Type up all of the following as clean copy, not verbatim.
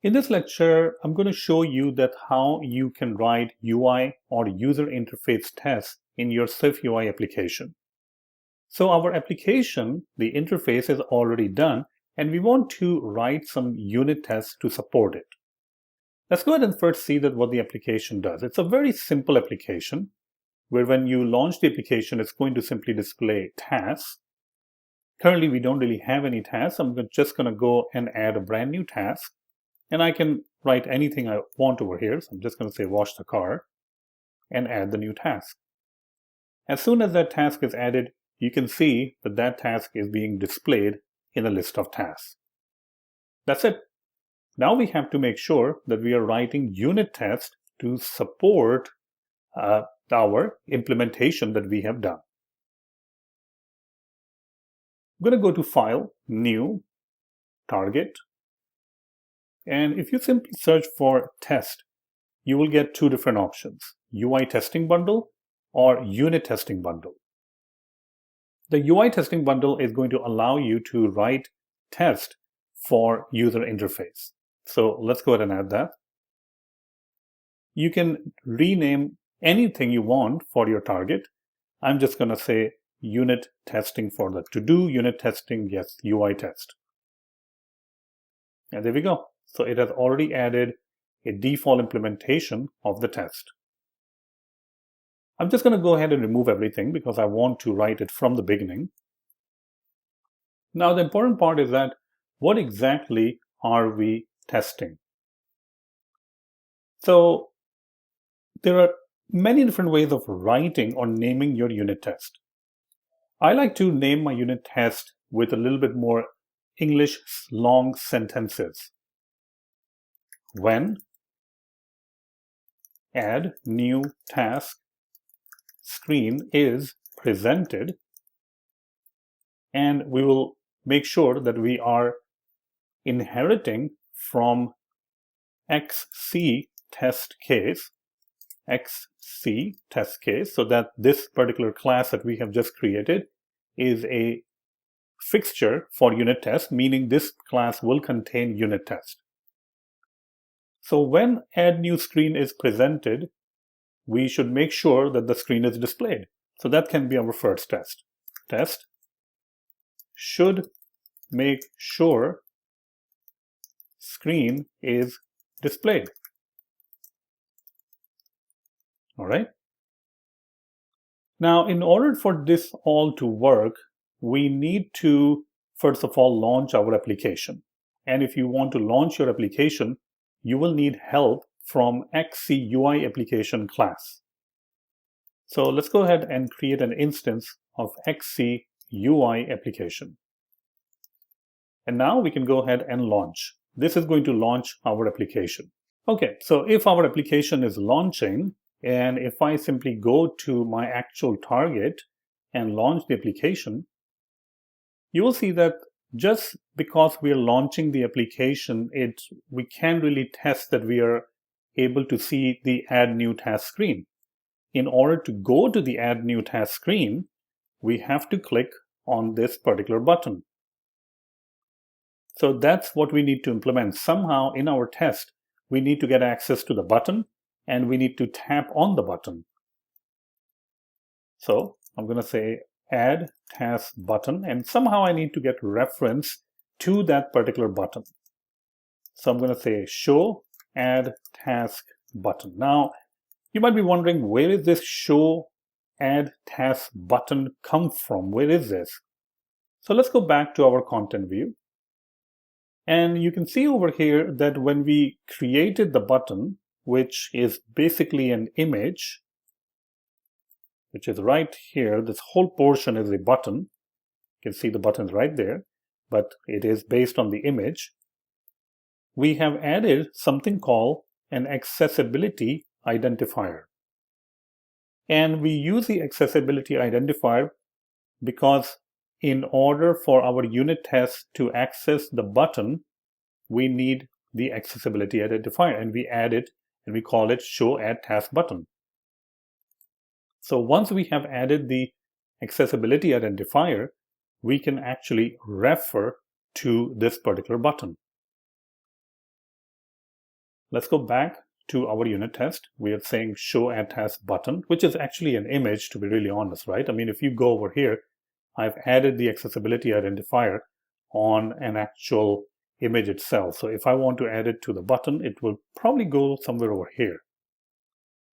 In this lecture, I'm going to show you that how you can write UI or user interface tests in your SwiftUI application. So our application, the interface is already done, and we want to write some unit tests to support it. Let's go ahead and first see that what the application does. It's a very simple application where when you launch the application, it's going to simply display tasks. Currently, we don't really have any tasks. I'm just going to go and add a brand new task. And I can write anything I want over here. So I'm just going to say wash the car and add the new task. As soon as that task is added, you can see that that task is being displayed in a list of tasks. That's it. Now we have to make sure that we are writing unit tests to support our implementation that we have done. I'm going to go to File, New, Target. And if you simply search for test, you will get two different options, UI testing bundle or unit testing bundle. The UI testing bundle is going to allow you to write test for user interface. So let's go ahead and add that. You can rename anything you want for your target. I'm just going to say unit testing for the to-do, unit testing, yes, UI test. And there we go. So it has already added a default implementation of the test. I'm just going to go ahead and remove everything because I want to write it from the beginning. Now the important part is that what exactly are we testing? So there are many different ways of writing or naming your unit test. I like to name my unit test with a little bit more English long sentences. When add new task screen is presented, and we will make sure that we are inheriting from XC test case, so that this particular class that we have just created is a fixture for unit test, meaning this class will contain unit test. So when add new screen is presented, we should make sure that the screen is displayed. So that can be our first test. Test should make sure screen is displayed. All right. Now, in order for this all to work, we need to, first of all, launch our application. And if you want to launch your application, you will need help from XCUI application class. So let's go ahead and create an instance of XCUI application. And now we can go ahead and launch. This is going to launch our application. Okay, so if our application is launching, and if I simply go to my actual target and launch the application, you will see that just because we are launching the application, we can't really test that we are able to see the Add New Task screen. In order to go to the Add New Task screen, we have to click on this particular button. So that's what we need to implement. Somehow in our test, we need to get access to the button, and we need to tap on the button. So I'm going to say add task button, and somehow I need to get reference to that particular button. So I'm going to say show add task button. Now you might be wondering, where is this show add task button come from? Where is this? So let's go back to our content view, and you can see over here that when we created the button, which is basically an image, which is right here. This whole portion is a button. You can see the buttons right there, but it is based on the image. We have added something called an accessibility identifier. And we use the accessibility identifier because in order for our unit test to access the button, we need the accessibility identifier, and we add it and we call it show add task button. So once we have added the accessibility identifier, we can actually refer to this particular button. Let's go back to our unit test. We are saying show add task button, which is actually an image, to be really honest, right? I mean, if you go over here, I've added the accessibility identifier on an actual image itself. So if I want to add it to the button, it will probably go somewhere over here.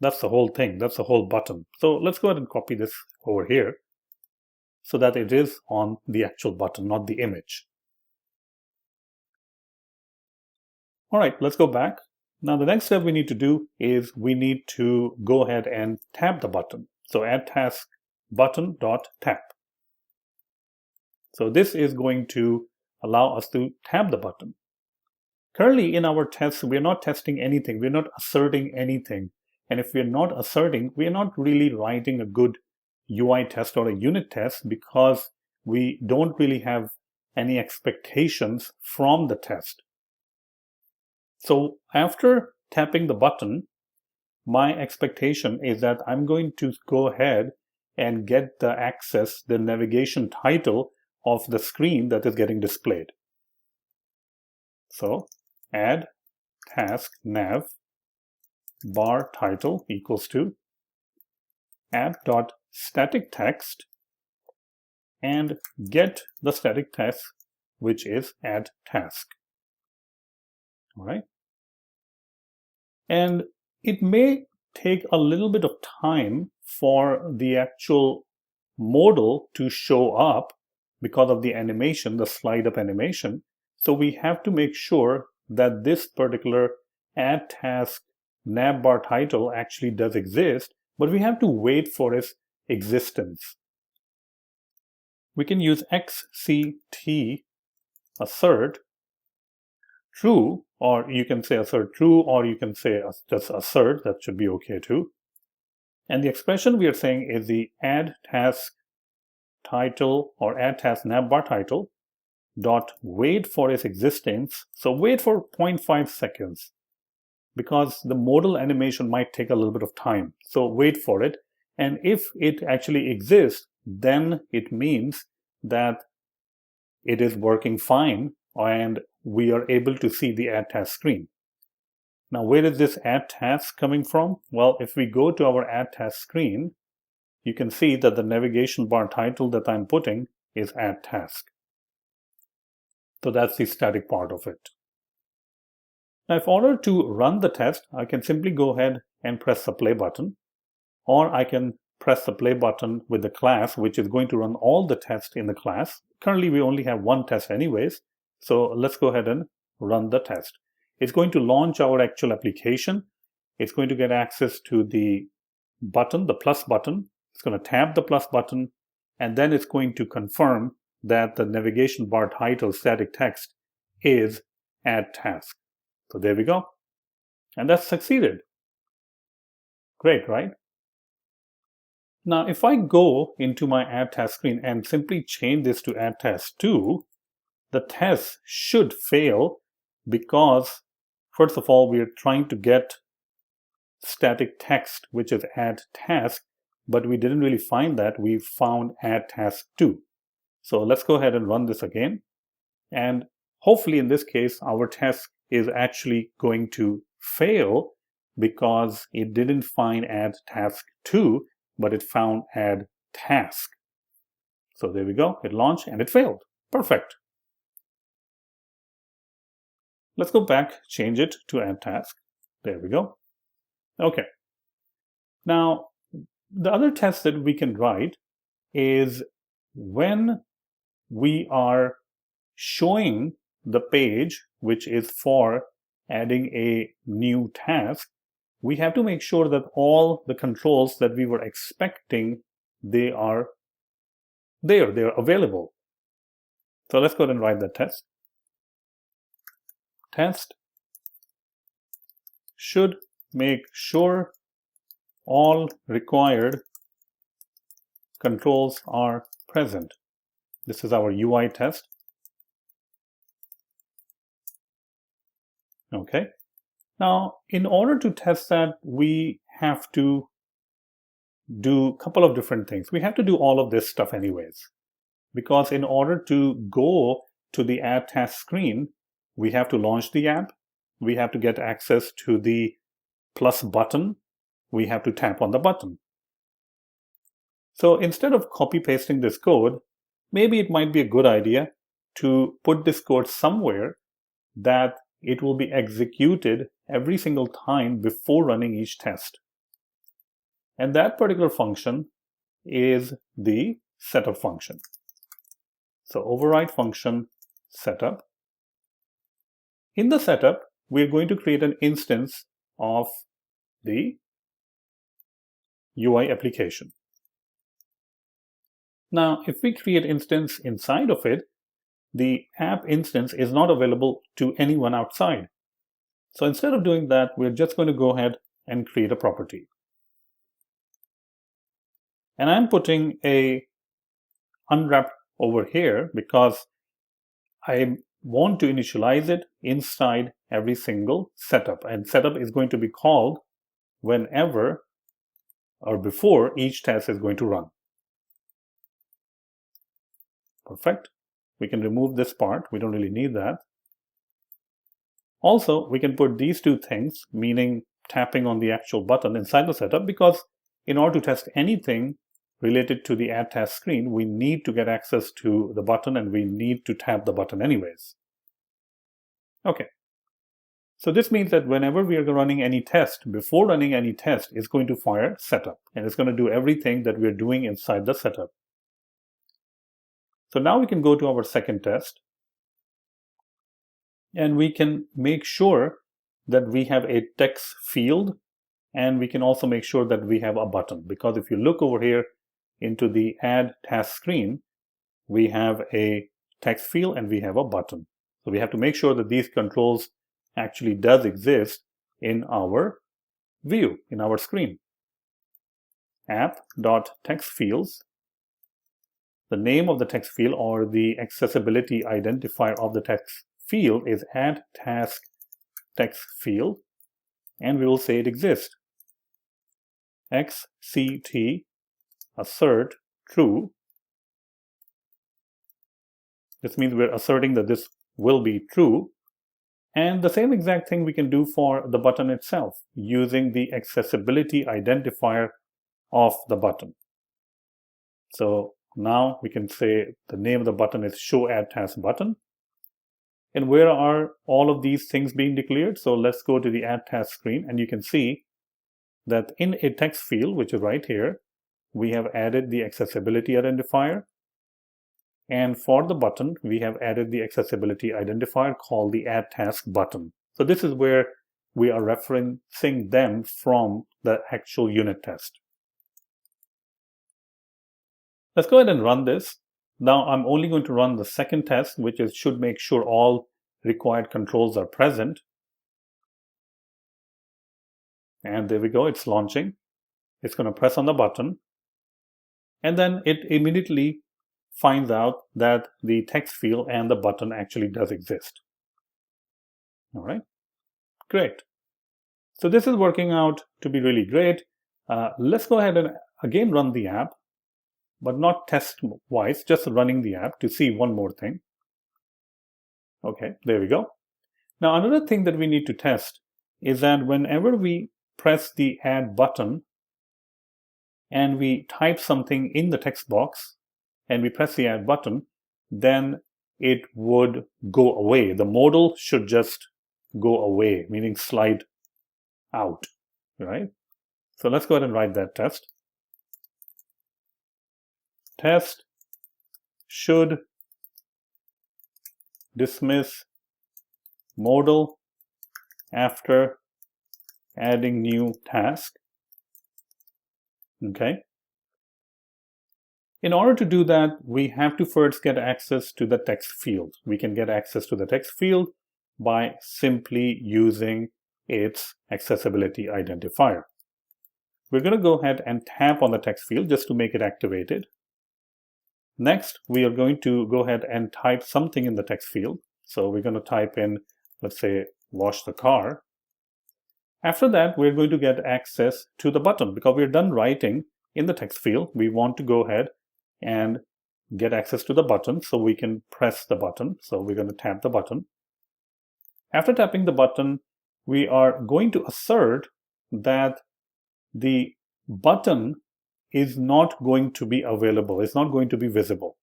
That's the whole thing. That's the whole button. So let's go ahead and copy this over here so that it is on the actual button, not the image. All right, let's go back. Now the next step we need to do is we need to go ahead and tap the button. So add task button dot tap. So this is going to allow us to tap the button. Currently in our tests, we're not testing anything. We're not asserting anything. And if we're not asserting, we're not really writing a good UI test or a unit test because we don't really have any expectations from the test. So after tapping the button, my expectation is that I'm going to go ahead and get the access, the navigation title of the screen that is getting displayed. So add task nav bar title equals to add.staticText and get the static text, which is add task. All right. And it may take a little bit of time for the actual modal to show up because of the animation, the slide up animation. So we have to make sure that this particular add task navbar title actually does exist, but we have to wait for its existence. We can use xct assert true, or you can say assert true, or you can say just assert. That should be okay too. And the expression we are saying is the add task title or add task navbar title dot wait for its existence. So wait for 0.5 seconds because the modal animation might take a little bit of time. So wait for it. And if it actually exists, then it means that it is working fine and we are able to see the add task screen. Now, where is this add task coming from? Well, if we go to our add task screen, you can see that the navigation bar title that I'm putting is add task. So that's the static part of it. Now, in order to run the test, I can simply go ahead and press the play button, or I can press the play button with the class, which is going to run all the tests in the class. Currently, we only have one test anyways. So let's go ahead and run the test. It's going to launch our actual application. It's going to get access to the button, the plus button. It's going to tap the plus button, and then it's going to confirm that the navigation bar title static text is add task. So there we go. And that's succeeded. Great, right? Now, if I go into my add task screen and simply change this to add task 2, the test should fail because, first of all, we are trying to get static text, which is add task, but we didn't really find that. We found add task 2. So let's go ahead and run this again. And hopefully in this case, our test is actually going to fail because it didn't find add task 2, but it found add task. So there we go. It launched and it failed. Perfect. Let's go back, change it to add task. There we go. Okay. Now, the other test that we can write is when we are showing the page, which is for adding a new task, we have to make sure that all the controls that we were expecting, they are there, they are available. So let's go ahead and write that test. Test should make sure all required controls are present. This is our UI test. Okay. Now, in order to test that, we have to do a couple of different things. We have to do all of this stuff anyways, because in order to go to the add task screen, we have to launch the app. we have to get access to the plus button, we have to tap on the button. So instead of copy pasting this code, maybe it might be a good idea to put this code somewhere that it will be executed every single time before running each test. And that particular function is the setup function. So override function setup. In the setup, we're going to create an instance of the UI application. Now, if we create instance inside of it, the app instance is not available to anyone outside. So instead of doing that, we're just going to go ahead and create a property. And I'm putting a unwrap over here because I want to initialize it inside every single setup. And setup is going to be called whenever or before each test is going to run. Perfect. We can remove this part. We don't really need that. Also, we can put these two things, meaning tapping on the actual button inside the setup, because in order to test anything related to the add task screen, we need to get access to the button and we need to tap the button anyways. Okay. So this means that whenever we are running any test, before running any test, it's going to fire setup and it's going to do everything that we're doing inside the setup. So now we can go to our second test and we can make sure that we have a text field and we can also make sure that we have a button, because if you look over here into the add task screen, we have a text field and we have a button. So we have to make sure that these controls actually does exist in our view, in our screen. App.textFields. The name of the text field or the accessibility identifier of the text field is add task text field, and we will say it exists. XCT assert true. This means we're asserting that this will be true. And the same exact thing we can do for the button itself using the accessibility identifier of the button. So now we can say the name of the button is show add task button. And where are all of these things being declared? So let's go to the add task screen and you can see that in a text field, which is right here, we have added the accessibility identifier. And for the button, we have added the accessibility identifier called the add task button. So this is where we are referencing them from the actual unit test. Let's go ahead and run this. Now I'm only going to run the second test, which is should make sure all required controls are present. And there we go, it's launching. It's going to press on the button. And then it immediately finds out that the text field and the button actually does exist. All right, great. So this is working out to be really great. Let's go ahead and again run the app, but not test-wise, just running the app to see one more thing. Okay, there we go. Now another thing that we need to test is that whenever we press the add button and we type something in the text box and we press the add button, then it would go away. The modal should just go away, meaning slide out, right? So let's go ahead and write that test. Test should dismiss modal after adding new task. Okay. In order to do that, we have to first get access to the text field. We can get access to the text field by simply using its accessibility identifier. We're going to go ahead and tap on the text field just to make it activated. Next, we are going to go ahead and type something in the text field. So we're going to type in, let's say, wash the car. After that, we're going to get access to the button because we're done writing in the text field. We want to go ahead and get access to the button so we can press the button. So we're going to tap the button. After tapping the button, we are going to assert that the button is not going to be available, it's not going to be visible.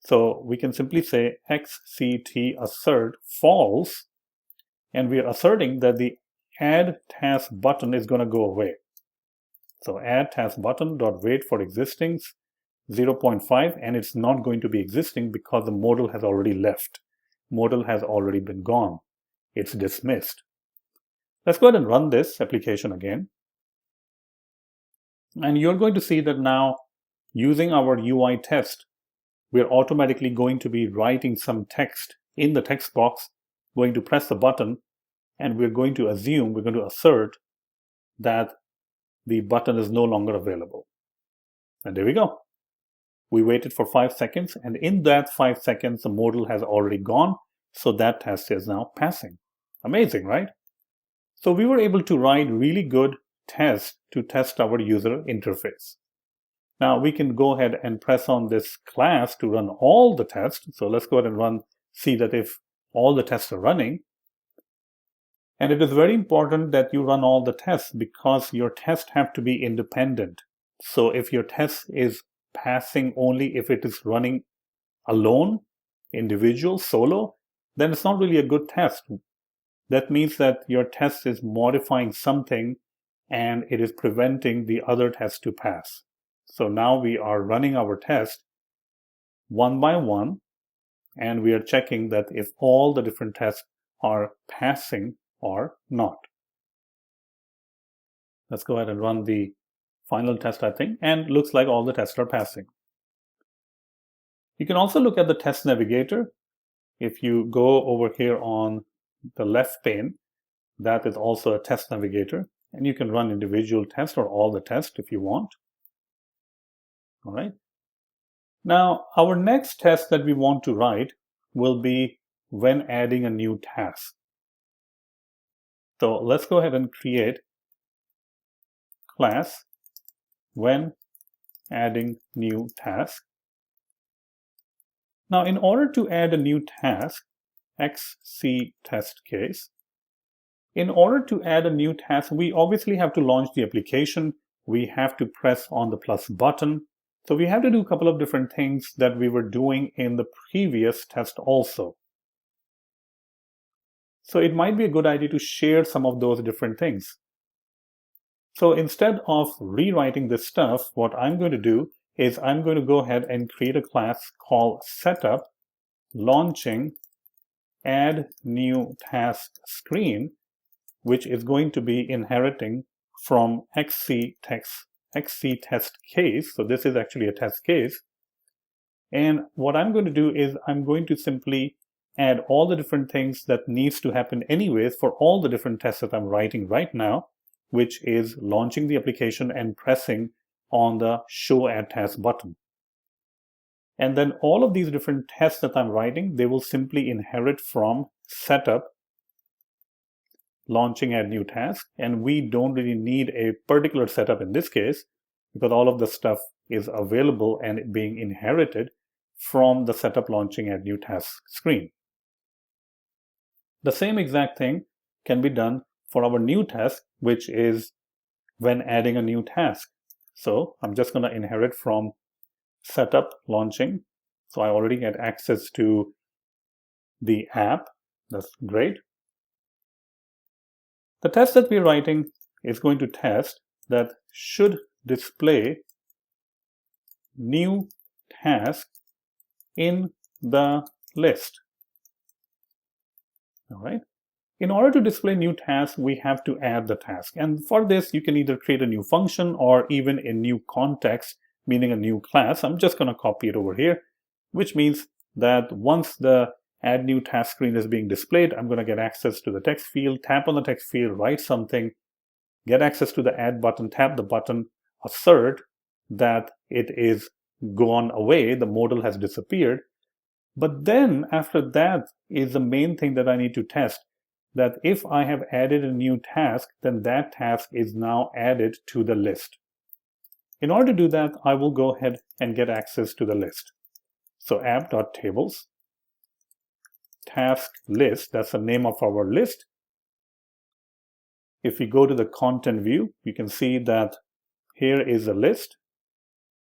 So we can simply say xct assert false, and we are asserting that the add task button is going to go away. So add task button dot wait for existings 0.5, and it's not going to be existing because the modal has already left. Modal has already been gone. It's dismissed. Let's go ahead and run this application again. And you're going to see that now, using our UI test, we're automatically going to be writing some text in the text box, going to press the button, and we're going to assert that the button is no longer available. And there we go. We waited for 5 seconds, and in that 5 seconds, the modal has already gone, so that test is now passing. Amazing, right? So we were able to write really good tests to test our user interface. Now we can go ahead and press on this class to run all the tests. So let's go ahead and see that if all the tests are running. And it is very important that you run all the tests because your tests have to be independent. So if your test is passing only if it is running alone, individual, solo, then it's not really a good test. That means that your test is modifying something and it is preventing the other test to pass. So now we are running our test one by one, and we are checking that if all the different tests are passing or not. Let's go ahead and run the final test, I think, and looks like all the tests are passing. You can also look at the test navigator. If you go over here on the left pane, that is also a test navigator, and you can run individual tests or all the tests if you want. All right. Now, our next test that we want to write will be when adding a new task. So let's go ahead and create class when adding new task. Now, in order to add a new task, xc test case, in order to add a new task, we obviously have to launch the application. We have to press on the plus button. So we have to do a couple of different things that we were doing in the previous test also. So it might be a good idea to share some of those different things. So instead of rewriting this stuff, what I'm going to do is I'm going to go ahead and create a class called SetupLaunching add new task screen, which is going to be inheriting from xc test case. So this is actually a test case. And what I'm going to do is I'm going to simply add all the different things that needs to happen anyways for all the different tests that I'm writing right now, which is launching the application and pressing on the show add task button. And then all of these different tests that I'm writing, they will simply inherit from setup launching add new task, and we don't really need a particular setup in this case because all of the stuff is available and being inherited from the setup launching add new task screen. The same exact thing can be done for our new task, which is when adding a new task. So I'm just going to inherit from setup launching. So I already get access to the app. That's great. The test that we're writing is going to test that should display new task in the list. All right. In order to display new task, we have to add the task. And for this, you can either create a new function or even a new context, meaning a new class. I'm just going to copy it over here, which means that once the add new task screen is being displayed, I'm going to get access to the text field, tap on the text field, write something, get access to the add button, tap the button, assert that it is gone away, the modal has disappeared. But then after that is the main thing that I need to test, that if I have added a new task, then that task is now added to the list. In order to do that, I will go ahead and get access to the list. So app.tables, task list, that's the name of our list. if we go to the content view, you can see that here is a list,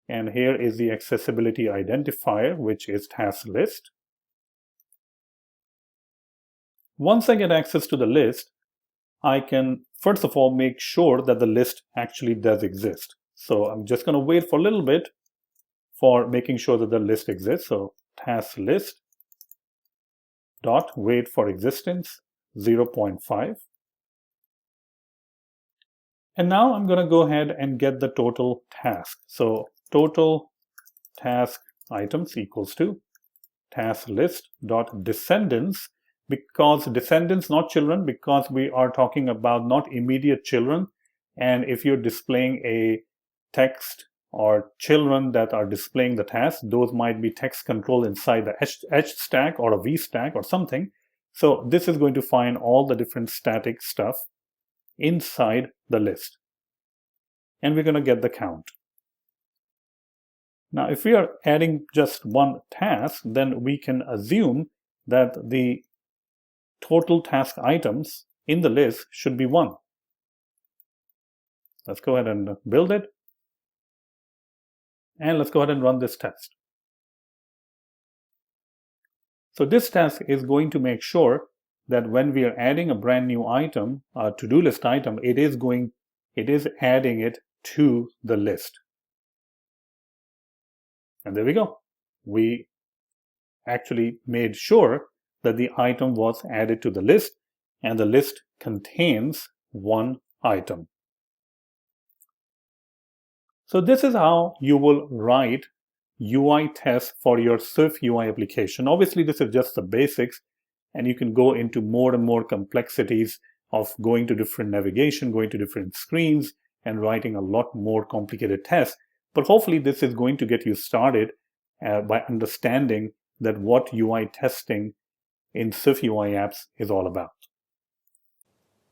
and here is the accessibility identifier, which is task list. Once I get access to the list, I can, first of all, make sure that the list actually does exist. So I'm just going to wait for a little bit for making sure that the list exists. So task list dot wait for existence 0.5. And now I'm going to go ahead and get the total task. So total task items equals to task list dot descendants, because descendants, not children, because we are talking about not immediate children. And if you're displaying a text or children that are displaying the task, those might be text control inside the H stack or a V stack or something. So this is going to find all the different static stuff inside the list. And we're going to get the count. Now, if we are adding just one task, then we can assume that the total task items in the list should be 1. Let's go ahead and build it. And let's go ahead and run this test. So this task is going to make sure that when we are adding a brand new item, a to-do list item, it is adding it to the list. And there we go. We actually made sure that the item was added to the list, and the list contains one item. So this is how you will write UI tests for your SwiftUI application. Obviously, this is just the basics, and you can go into more and more complexities of going to different navigation, going to different screens, and writing a lot more complicated tests. But hopefully this is going to get you started by understanding that what UI testing in SwiftUI apps is all about.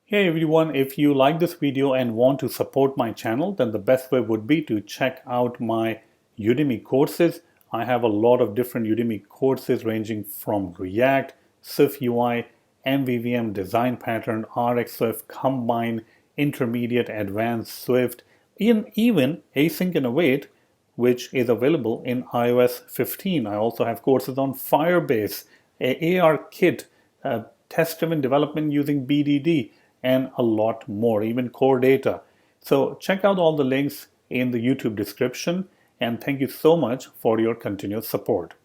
Hey everyone, if you like this video and want to support my channel, then the best way would be to check out my Udemy courses. I have a lot of different Udemy courses ranging from React, SwiftUI, MVVM design pattern, RxSwift, Combine, Intermediate, Advanced Swift, even Async and Await, which is available in iOS 15. I also have courses on Firebase, ARKit, test-driven development using BDD, and a lot more, even core data. So check out all the links in the YouTube description, and thank you so much for your continued support.